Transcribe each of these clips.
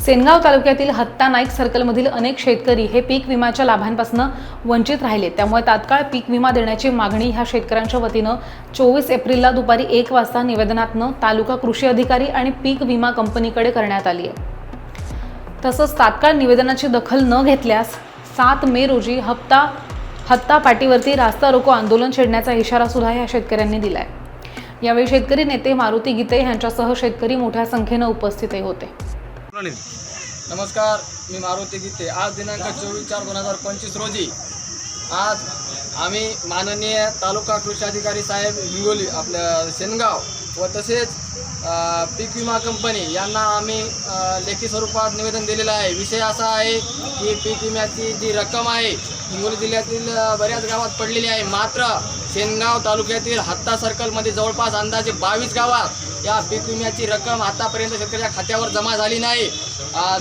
सेनगाव तालुक्यातील हत्ता नाईक सर्कलमधील अनेक शेतकरी हे पीक विम्याच्या लाभांपासून वंचित राहिले। त्यामुळे तात्काळ पीक विमा देण्याची मागणी ह्या शेतकऱ्यांच्या वतीनं 24 एप्रिलला दुपारी 1 वाजता निवेदनातून तालुका कृषी अधिकारी आणि पीक विमा कंपनीकडे करण्यात आली आहे। तसंच तात्काळ निवेदनाची दखल न घेतल्यास 7 मे रोजी हत्ता पाटीवरती रास्ता रोको आंदोलन छेडण्याचा इशारा सुद्धा या शेतकऱ्यांनी दिलाय। यावेळी शेतकरी नेते मारुती गीते यांच्यासह शेतकरी मोठ्या संख्येने उपस्थित होते। नमस्कार, मी मारुती गीते। आज दिनांक 24/4/2025 रोजी आज आम्ही माननीय तालुका कृषी अधिकारी साहेब हिंगोली आपल्या सेनगाव व तसेच पीक विमा कंपनी यांना आम्ही लेखी स्वरूपात निवेदन दिलेलं आहे। विषय असा आहे की पीक विम्याची जी रक्कम आहे हिंगोली जिल्ह्यातील बऱ्याच गावात पडलेली आहे, मात्र सेनगाव तालुक्यातील हत्ता सर्कलमध्ये जवळपास अंदाजे 22 गावात या पीक विम्याची रक्कम आतापर्यंत शेतकऱ्याच्या खात्यावर जमा झाली नाही।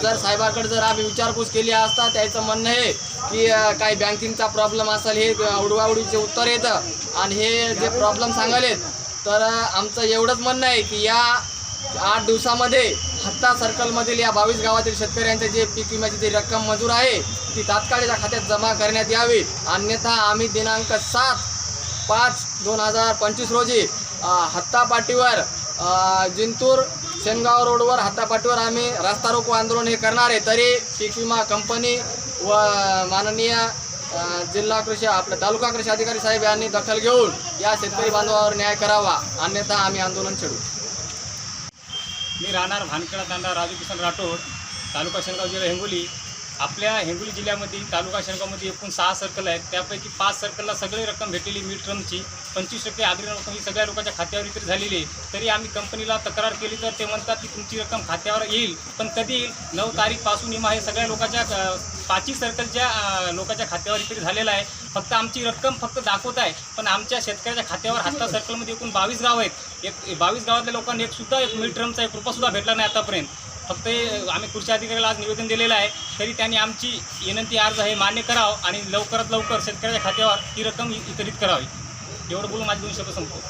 जर साहेबांकडे जर आम्ही विचारपूस केली असता त्याचं म्हणणं आहे की काही बँकिंगचा प्रॉब्लेम असेल, हे आवडीचे उत्तर येतं आणि हे जे प्रॉब्लेम सांगालेत तर आमचं एवढंच म्हणणं आहे की या 8 दिवसामध्ये हत्ता सर्कलमधील या 22 गावातील शेतकऱ्यांचे जे पीक विम्याची जी रक्कम मंजूर आहे ती तात्काळ या खात्यात जमा करण्यात यावी, अन्यथा आम्ही दिनांक 7/5/2025 रोजी हत्ता पाटीवर जिंतूर सेनगाव रोडवर हत्ता पाटीवर आम्ही रास्ता रोको आंदोलन हे करणार आहे। तरी पीक विमा कंपनी व माननीय जिल्हा कृषी तालुका कृषी अधिकारी साहेब यांनी दखल घेऊन या शेतकरी बांधवावर न्याय करावा, अन्यथा आम्ही आंदोलन छेडू। मी राहणार भानखेडा तांडा राजू किसन राठोड, तालुका शेनगाव, जिल्हा हिंगोली। आपल्या हिंगोली जिल्ह्यामध्ये तालुका शेनगावमध्ये एकूण 6 सर्कल आहेत, त्यापैकी 5 सर्कलला सगळी रक्कम भेटलेली मिड टर्मची 25% अग्रिम रक्कम ही सगळ्या लोकांच्या खात्यावर वितरित झालेली आहे। तरी आम्ही कंपनीला तक्रार केली तर ते म्हणतात की तुमची रक्कम खात्यावर येईल, पण कधी येईल? 9 तारीखपासून विमा हे सगळ्या लोकांच्या 5 सर्कलच्या लोकांच्या खात्यावर वितरित झालेला आहे। फक्त आमची रक्कम फक्त दाखवत आहे, पण आमच्या शेतकऱ्याच्या खात्यावर हत्ता सर्कलमध्ये एकूण 22 गाव आहेत। 22 गावातल्या लोकांना एक मिड टर्मचा 1 रुपयासुद्धा भेटला नाही आतापर्यंत। फक्त आम्ही कृषी अधिकाऱ्याला आज निवेदन दिलेलं आहे, तरी त्यांनी आमची विनंती अर्ज हे मान्य करावं आणि लवकरात लवकर शेतकऱ्याच्या खात्यावर ही रक्कम वितरित करावी। एवढं बोलून माझे 2 शब्द संपतो।